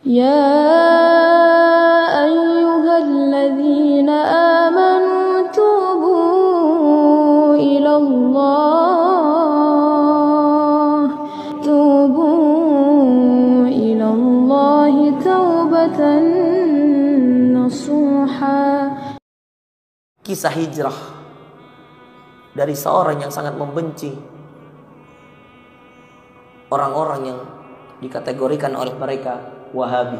Ya ayyuhalladzina amanu tubu ilallahi taubatan nasuha. Kisah hijrah dari seorang yang sangat membenci orang-orang yang dikategorikan oleh mereka Wahabi.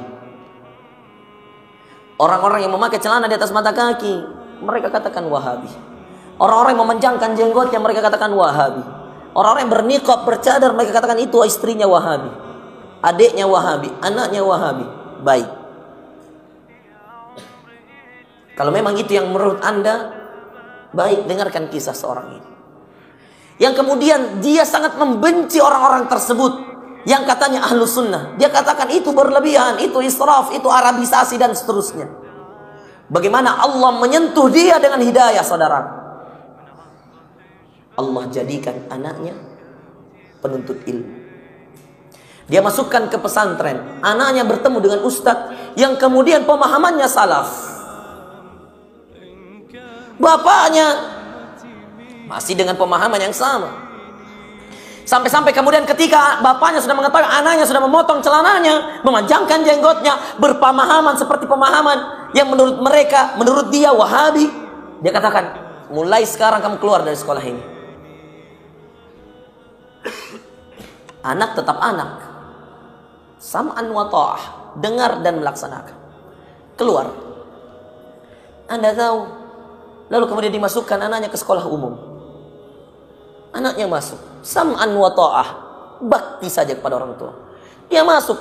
Orang-orang yang memakai celana di atas mata kaki, mereka katakan Wahabi. Orang-orang yang memanjangkan jenggotnya, mereka katakan Wahabi. Orang-orang yang berniqab, bercadar, mereka katakan itu istrinya Wahabi, adiknya Wahabi, anaknya Wahabi. Baik, kalau memang itu yang menurut Anda, baik, dengarkan kisah seorang ini yang kemudian dia sangat membenci orang-orang tersebut yang katanya ahlu sunnah. Dia katakan itu berlebihan, itu israf, itu arabisasi dan seterusnya. Bagaimana Allah menyentuh dia dengan hidayah, saudara? Allah jadikan anaknya penuntut ilmu. Dia masukkan ke pesantren, anaknya bertemu dengan ustadz yang kemudian pemahamannya salaf. Bapaknya masih dengan pemahaman yang sama. Sampai-sampai kemudian ketika bapaknya sudah mengetahui anaknya sudah memotong celananya, memanjangkan jenggotnya, berpemahaman seperti pemahaman yang menurut mereka, menurut dia Wahabi, dia katakan, mulai sekarang kamu keluar dari sekolah ini. Anak tetap anak, sam'an wa ta'ah, dengar dan melaksanakan. Keluar. Anda tahu, lalu kemudian dimasukkan anaknya ke sekolah umum. Anaknya masuk, sam'an wa ta'ah, bakti saja kepada orang tua. Dia masuk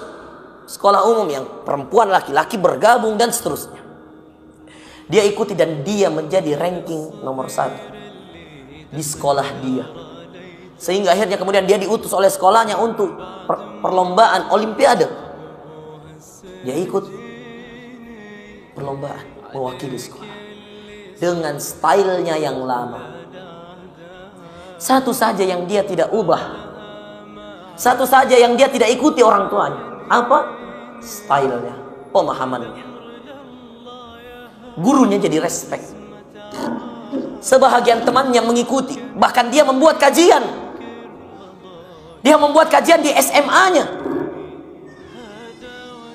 sekolah umum yang perempuan laki-laki bergabung dan seterusnya. Dia ikuti dan dia menjadi ranking nomor 1 di sekolah dia. Sehingga akhirnya kemudian dia diutus oleh sekolahnya untuk perlombaan olimpiade. Dia ikut perlombaan mewakili sekolah dengan stylenya yang lama. Satu saja yang dia tidak ubah, satu saja yang dia tidak ikuti orang tuanya. Apa? Stylenya, pemahamannya. Gurunya jadi respect. Sebahagian temannya mengikuti. Bahkan dia membuat kajian. Dia membuat kajian di SMA-nya.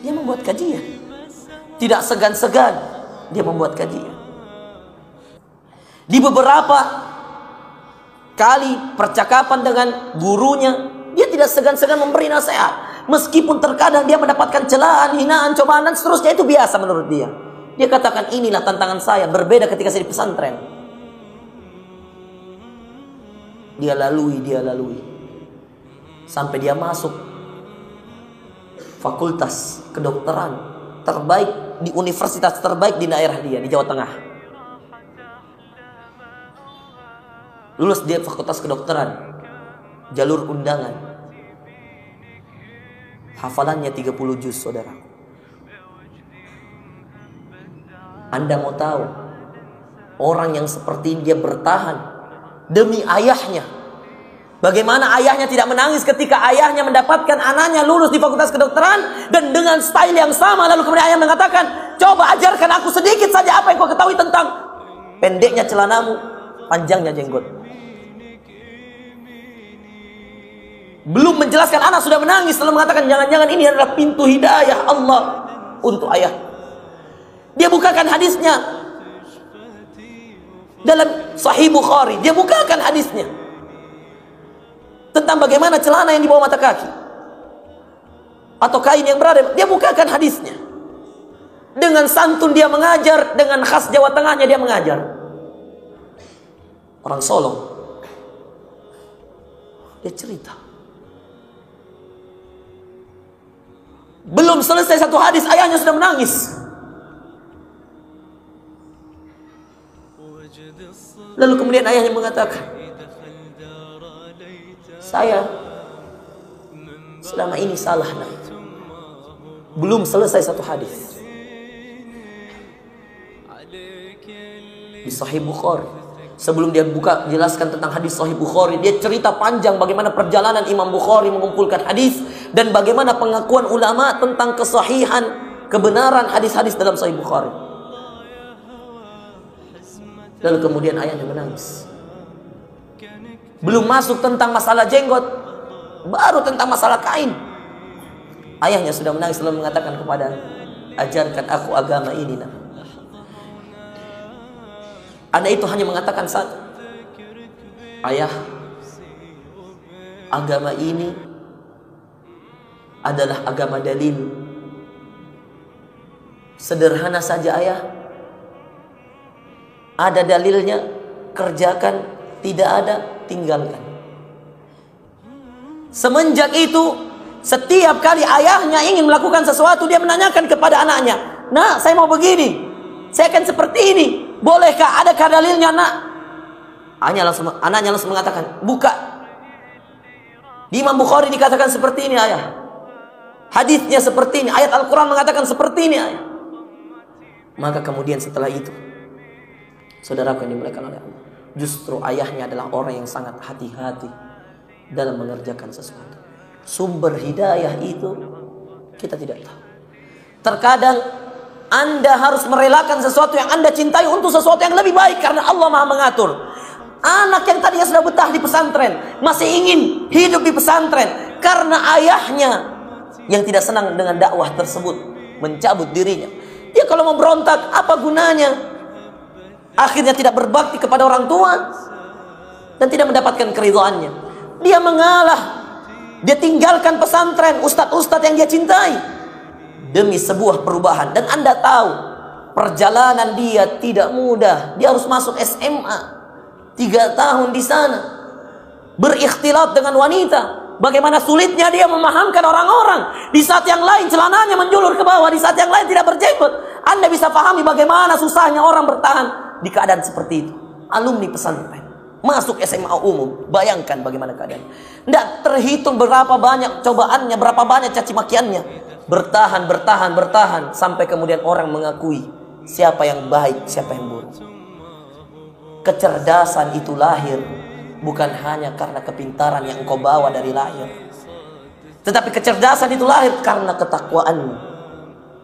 Dia membuat kajian. Tidak segan-segan dia membuat kajian. Di beberapa kali percakapan dengan gurunya, dia tidak segan-segan memberi nasihat. Meskipun terkadang dia mendapatkan celaan, hinaan, cobaan dan seterusnya, itu biasa menurut dia. Dia katakan, inilah tantangan saya, berbeda ketika saya di pesantren. Dia lalui sampai dia masuk fakultas kedokteran terbaik di universitas terbaik di daerah dia, di Jawa Tengah. Lulus dia fakultas kedokteran, jalur undangan. Hafalannya 30 juz, saudara. Anda mau tahu, orang yang seperti ini dia bertahan demi ayahnya. Bagaimana ayahnya tidak menangis ketika ayahnya mendapatkan anaknya lulus di fakultas kedokteran dan dengan style yang sama. Lalu kemudian ayah mengatakan, coba ajarkan aku sedikit saja apa yang kau ketahui tentang pendeknya celanamu, panjangnya jenggot. Belum menjelaskan, anak sudah menangis, lalu mengatakan jangan-jangan ini adalah pintu hidayah Allah untuk ayah. Dia bukakan hadisnya dalam Sahih Bukhari. Dia bukakan hadisnya tentang bagaimana celana yang di bawah mata kaki atau kain yang berada. Dia bukakan hadisnya. Dengan santun dia mengajar, dengan khas Jawa Tengahnya dia mengajar. Orang Solo. Dia cerita. Belum selesai satu hadis, ayahnya sudah menangis. Lalu kemudian ayahnya mengatakan, saya selama ini salah, nak. Belum selesai satu hadis. Di Sahih Bukhari, sebelum dia buka jelaskan tentang hadis Sahih Bukhari, dia cerita panjang bagaimana perjalanan Imam Bukhari mengumpulkan hadis, dan bagaimana pengakuan ulama tentang kesahihan, kebenaran hadis-hadis dalam Sahih Bukhari. Lalu kemudian ayahnya menangis. Belum masuk tentang masalah jenggot, baru tentang masalah kain. Ayahnya sudah menangis lalu mengatakan kepada, ajarkan aku agama ini nak. Anak itu hanya mengatakan satu, ayah, agama ini adalah agama dalil. Sederhana saja ayah, ada dalilnya kerjakan, tidak ada tinggalkan. Semenjak itu, setiap kali ayahnya ingin melakukan sesuatu, dia menanyakan kepada anaknya, nak, saya mau begini, saya akan seperti ini, bolehkah, adakah dalilnya nak? Anaknya langsung mengatakan, buka. Di Imam Bukhari dikatakan seperti ini ayah, hadisnya seperti ini, ayat Al-Quran mengatakan seperti ini ayah. Maka kemudian setelah itu, saudaraku yang dimuliakan oleh Allah, justru ayahnya adalah orang yang sangat hati-hati dalam mengerjakan sesuatu. Sumber hidayah itu kita tidak tahu. Terkadang Anda harus merelakan sesuatu yang Anda cintai untuk sesuatu yang lebih baik, karena Allah Maha mengatur. Anak yang tadinya sudah betah di pesantren masih ingin hidup di pesantren karena ayahnya yang tidak senang dengan dakwah tersebut mencabut dirinya. Dia kalau mau berontak, apa gunanya? Akhirnya tidak berbakti kepada orang tua dan tidak mendapatkan keridhaannya. Dia mengalah, dia tinggalkan pesantren, ustadz-ustadz yang dia cintai demi sebuah perubahan. Dan Anda tahu perjalanan dia tidak mudah. Dia harus masuk SMA 3 tahun di sana, berikhtilat dengan wanita. Bagaimana sulitnya dia memahamkan orang-orang. Di saat yang lain celananya menjulur ke bawah, di saat yang lain tidak berjenggot. Anda bisa pahami bagaimana susahnya orang bertahan di keadaan seperti itu. Alumni pesantren masuk SMA umum, bayangkan bagaimana keadaannya. Tidak terhitung berapa banyak cobaannya, berapa banyak caci makiannya. Bertahan sampai kemudian orang mengakui siapa yang baik, siapa yang buruk. Kecerdasan itu lahir bukan hanya karena kepintaran yang engkau bawa dari lahir, tetapi kecerdasan itu lahir karena ketakwaanmu.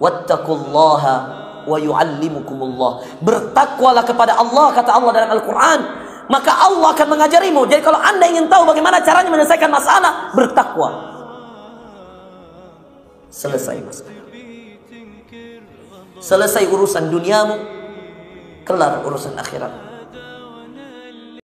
Wattaqullaha wa yu'allimukumullah. Bertakwalah kepada Allah, kata Allah dalam Al-Quran, maka Allah akan mengajarimu. Jadi kalau Anda ingin tahu bagaimana caranya menyelesaikan masalah, bertakwa. Selesai masalah. Selesai urusan duniamu, kelar urusan akhirat.